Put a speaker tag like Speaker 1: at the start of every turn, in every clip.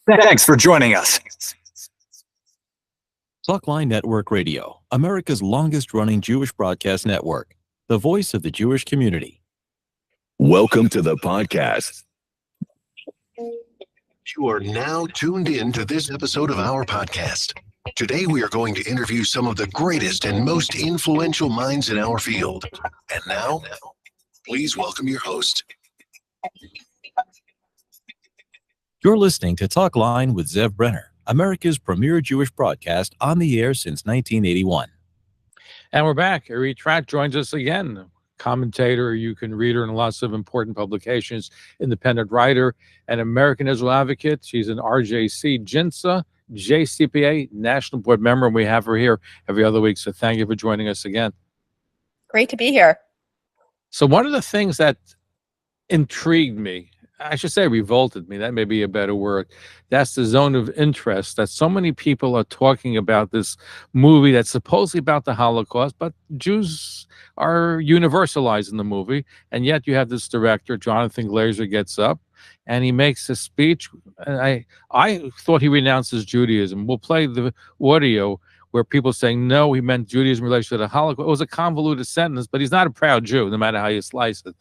Speaker 1: Thanks for joining us.
Speaker 2: Talkline Network Radio, America's longest-running Jewish broadcast network, the voice of the Jewish community.
Speaker 3: Welcome to the podcast. You are now tuned in to this episode of our podcast. Today, we are going to interview some of the greatest and most influential minds in our field. And now, please welcome your host.
Speaker 2: You're listening to Talkline with Zev Brenner, America's premier Jewish broadcast on the air since 1981.
Speaker 4: And we're back. Irit Tratt joins us again. Commentator, you can read her in lots of important publications, independent writer, and American Israel advocate. She's an RJC JINSA, JCPA National Board member, and we have her here every other week. So thank you for joining us again.
Speaker 5: Great to be here.
Speaker 4: So one of the things that intrigued me, I should say revolted me, that may be a better word, that's the zone of interest that so many people are talking about this movie that's supposedly about the Holocaust, but Jews are universalized in the movie, and yet you have this director, Jonathan Glazer, gets up and he makes a speech. And I thought he renounces Judaism. We'll play the audio where people saying, no, he meant Judaism in relation to the Holocaust. It was a convoluted sentence, but he's not a proud Jew, no matter how you slice it.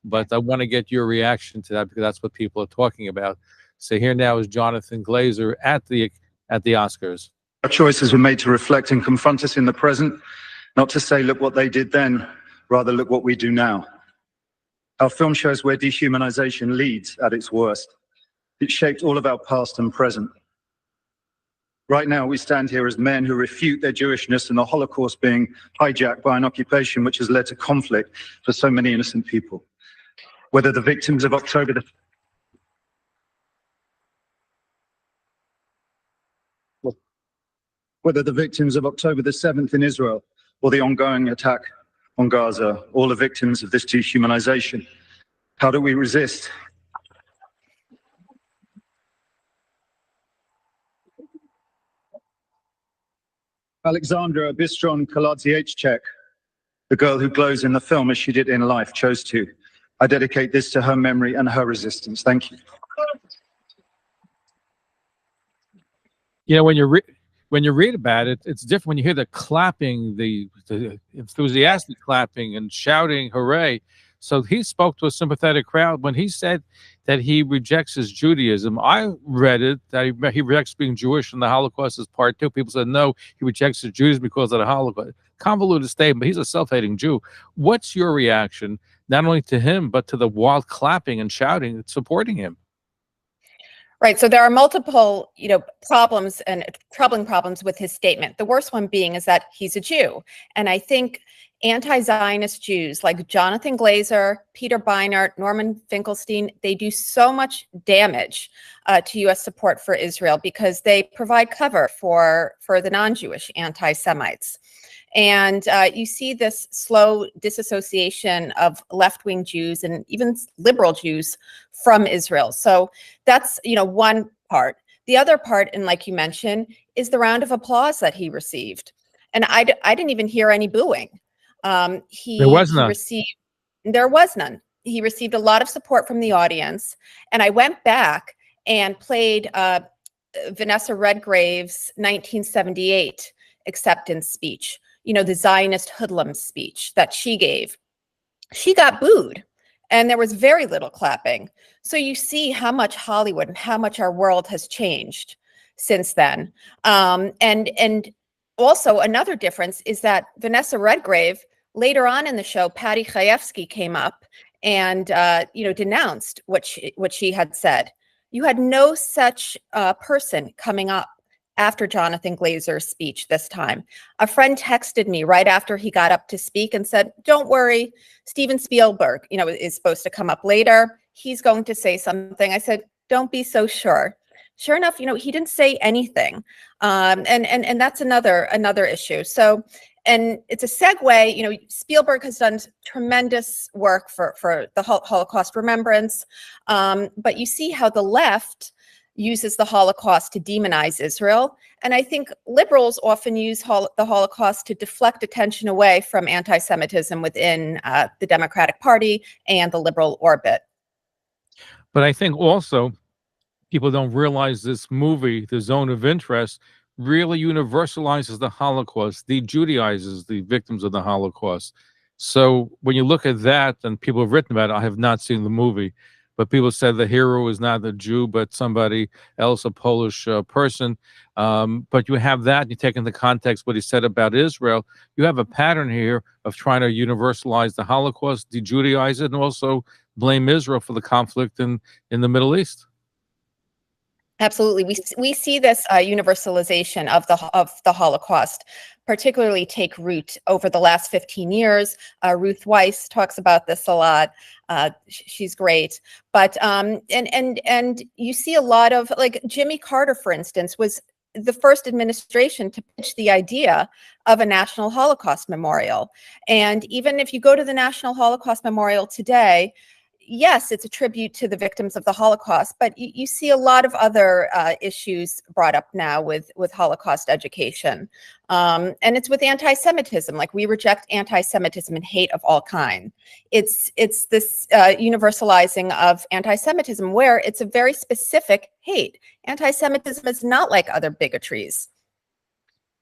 Speaker 4: But I want to get your reaction to that because that's what people are talking about. So here now is Jonathan Glazer at the Oscars.
Speaker 6: Our choices were made to reflect and confront us in the present, not to say, look what they did then, rather look what we do now. Our film shows where dehumanization leads at its worst. It shaped all of our past and present. Right now, we stand here as men who refute their Jewishness and the Holocaust being hijacked by an occupation which has led to conflict for so many innocent people. Whether the victims of October the 7th in Israel or the ongoing attack on Gaza, all are victims of this dehumanization. How do we resist? Alexandra Bistron Kaladziechek, the girl who glows in the film as she did in life, chose to. I dedicate this to her memory and her resistance. Thank you.
Speaker 4: You know, when you read about it, it's different when you hear the clapping, the enthusiastic clapping and shouting, hooray. So he spoke to a sympathetic crowd. When he said that he rejects his Judaism, I read it that he rejects being Jewish and the Holocaust is part two. People said, no, he rejects his Judaism because of the Holocaust. Convoluted statement, but he's a self-hating Jew. What's your reaction, not only to him, but to the wild clapping and shouting supporting him?
Speaker 5: Right. So there are multiple, problems and troubling problems with his statement. The worst one being is that he's a Jew. And I think anti-Zionist Jews like Jonathan Glazer, Peter Beinart, Norman Finkelstein, they do so much damage to U.S. support for Israel because they provide cover for the non-Jewish anti-Semites. And you see this slow disassociation of left-wing Jews and even liberal Jews from Israel. So that's, one part. The other part, and like you mentioned, is the round of applause that he received. And I didn't even hear any booing. There was none. He received a lot of support from the audience. And I went back and played Vanessa Redgrave's 1978 acceptance speech. The Zionist hoodlum speech that she gave. She got booed and there was very little clapping. So you see how much Hollywood and how much our world has changed since then. And also another difference is that Vanessa Redgrave, later on in the show, Patty Chayefsky came up and, denounced what she had said. You had no such person coming up after Jonathan Glazer's speech this time. A friend texted me right after he got up to speak and said, don't worry, Steven Spielberg, is supposed to come up later. He's going to say something. I said, don't be so sure. Sure enough, he didn't say anything. And that's another issue. So, and it's a segue, Spielberg has done tremendous work for the Holocaust remembrance. But you see how the left uses the Holocaust to demonize Israel. And I think liberals often use the Holocaust to deflect attention away from anti-Semitism within the Democratic Party and the liberal orbit.
Speaker 4: But I think also people don't realize this movie, The Zone of Interest, really universalizes the Holocaust, de-Judaizes the victims of the Holocaust. So when you look at that, and people have written about it, I have not seen the movie, but people said the hero is not a Jew, but somebody else, a Polish person. But you have that, you take into context what he said about Israel, you have a pattern here of trying to universalize the Holocaust, de-Judaize it, and also blame Israel for the conflict in the Middle East.
Speaker 5: Absolutely, we see this universalization of the Holocaust particularly take root over the last 15 years. Ruth Weiss talks about this a lot. She's great, but and you see a lot of, like, Jimmy Carter, for instance, was the first administration to pitch the idea of a national Holocaust memorial. And even if you go to the National Holocaust Memorial today, yes, it's a tribute to the victims of the Holocaust, but you see a lot of other issues brought up now with Holocaust education. And it's with anti-Semitism. Like, we reject anti-Semitism and hate of all kinds. It's this universalizing of anti-Semitism where it's a very specific hate. Anti-Semitism is not like other bigotries.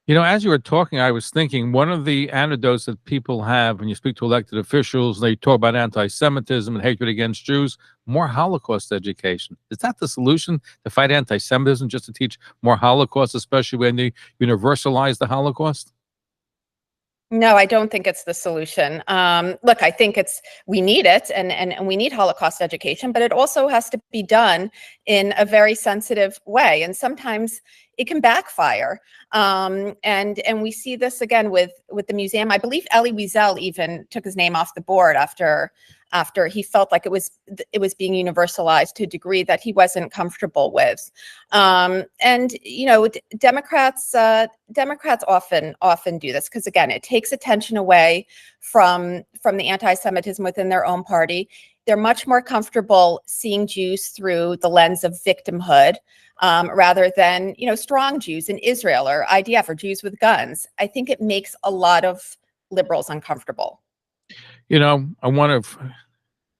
Speaker 4: You know, as you were talking, I was thinking one of the anecdotes that people have when you speak to elected officials, they talk about anti-Semitism and hatred against Jews, more Holocaust education. Is that the solution, to fight anti-Semitism, just to teach more Holocaust, especially when they universalize the Holocaust?
Speaker 5: No, I don't think it's the solution. Look, I think we need it, and we need Holocaust education, but it also has to be done in a very sensitive way. And sometimes it can backfire. And we see this again with the museum. I believe Elie Wiesel even took his name off the board after he felt like it was being universalized to a degree that he wasn't comfortable with. And you know, Democrats often do this because, again, it takes attention away from the anti-Semitism within their own party. They're much more comfortable seeing Jews through the lens of victimhood, rather than, you know, strong Jews in Israel or IDF or Jews with guns. I think it makes a lot of liberals uncomfortable.
Speaker 4: You know, I want to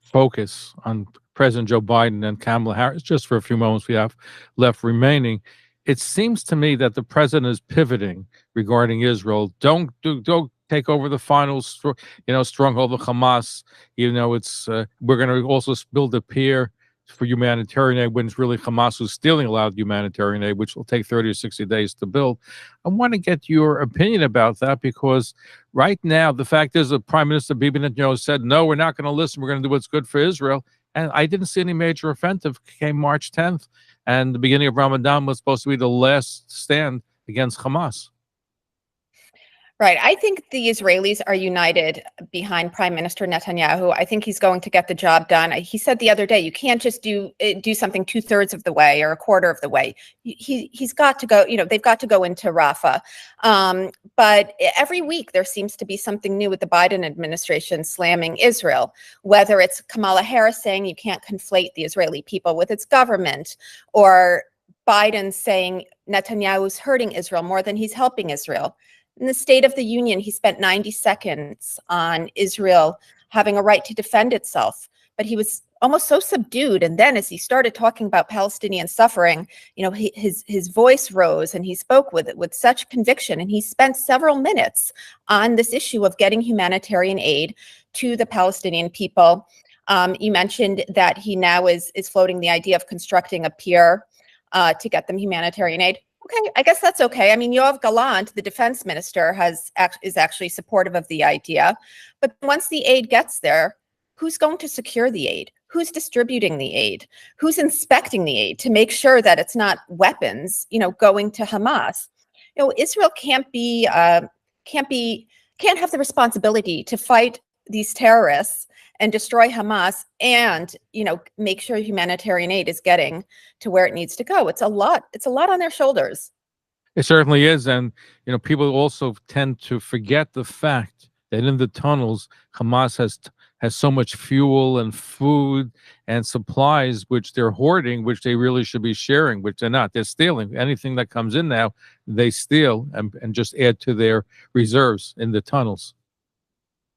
Speaker 4: focus on President Joe Biden and Kamala Harris just for a few moments we have left remaining. It seems to me that the president is pivoting regarding Israel. Don't take over the final, stronghold of Hamas. You know, it's we're going to also build a pier for humanitarian aid when it's really Hamas who's stealing a lot of humanitarian aid, which will take 30 or 60 days to build. I want to get your opinion about that, because right now, the fact is that Prime Minister Bibi Netanyahu said, no, we're not going to listen. We're going to do what's good for Israel. And I didn't see any major offensive came March 10th. And the beginning of Ramadan was supposed to be the last stand against Hamas.
Speaker 5: Right. I think the Israelis are united behind Prime Minister Netanyahu. I think he's going to get the job done. He said the other day, you can't just do something 2/3 of the way or a quarter of the way. He's got to go, they've got to go into Rafah. But every week there seems to be something new with the Biden administration slamming Israel, whether it's Kamala Harris saying you can't conflate the Israeli people with its government, or Biden saying Netanyahu's hurting Israel more than he's helping Israel. In the State of the Union, he spent 90 seconds on Israel having a right to defend itself, but he was almost so subdued. And then as he started talking about Palestinian suffering, his voice rose and he spoke with such conviction. And he spent several minutes on this issue of getting humanitarian aid to the Palestinian people. You mentioned that he now is floating the idea of constructing a pier to get them humanitarian aid. Okay, I guess that's okay. I mean, Yoav Gallant, the defense minister, is actually supportive of the idea. But once the aid gets there, who's going to secure the aid? Who's distributing the aid? Who's inspecting the aid to make sure that it's not weapons, going to Hamas? Israel can't have the responsibility to fight these terrorists and destroy Hamas and, make sure humanitarian aid is getting to where it needs to go. It's a lot on their shoulders.
Speaker 4: It certainly is. And, people also tend to forget the fact that in the tunnels, Hamas has so much fuel and food and supplies, which they're hoarding, which they really should be sharing, which they're not. They're stealing. Anything that comes in now, they steal and just add to their reserves in the tunnels.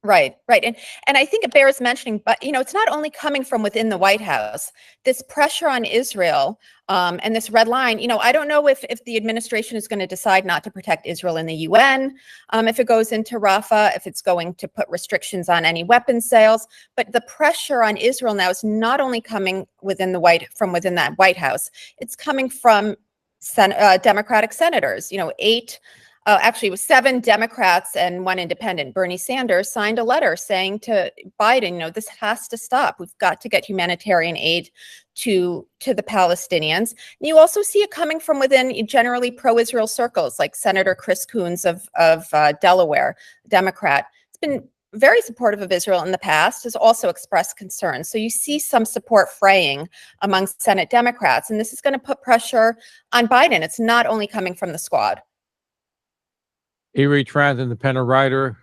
Speaker 5: Right, right. And I think it bears mentioning, but it's not only coming from within the White House. This pressure on Israel and this red line, I don't know if the administration is going to decide not to protect Israel in the UN, if it goes into Rafah, if it's going to put restrictions on any weapons sales. But the pressure on Israel now is not only coming within that White House, it's coming from Democratic senators. Actually, it was 7 Democrats and 1 independent. Bernie Sanders signed a letter saying to Biden, this has to stop. We've got to get humanitarian aid to the Palestinians. And you also see it coming from within generally pro-Israel circles, like Senator Chris Coons of Delaware, Democrat. It's been very supportive of Israel in the past, has also expressed concerns. So you see some support fraying among Senate Democrats, and this is going to put pressure on Biden. It's not only coming from the squad.
Speaker 4: Irit Tratt, independent writer,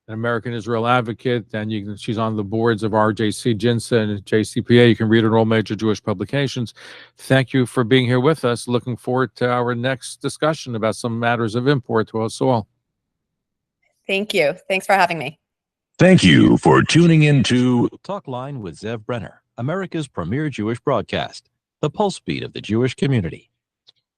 Speaker 4: an American Israel advocate, and she's on the boards of RJC, JINSA, and JCPA. You can read it in all major Jewish publications. Thank you for being here with us. Looking forward to our next discussion about some matters of import to us all.
Speaker 5: Thank you. Thanks for having me.
Speaker 2: Thank you for tuning in to Talkline with Zev Brenner, America's premier Jewish broadcast, the pulse beat of the Jewish community.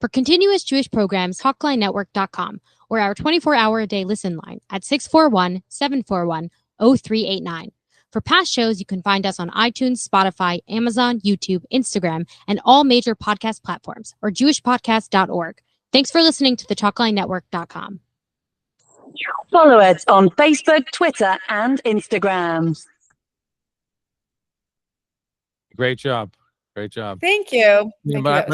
Speaker 1: For continuous Jewish programs, TalklineNetwork.com, or our 24-hour-a-day listen line at 641-741-0389. For past shows, you can find us on iTunes, Spotify, Amazon, YouTube, Instagram, and all major podcast platforms, or jewishpodcast.org. Thanks for listening to the TalklineNetwork.com.
Speaker 7: Follow us on Facebook, Twitter, and Instagram.
Speaker 4: Great job. Great job.
Speaker 5: Thank you. Thank you.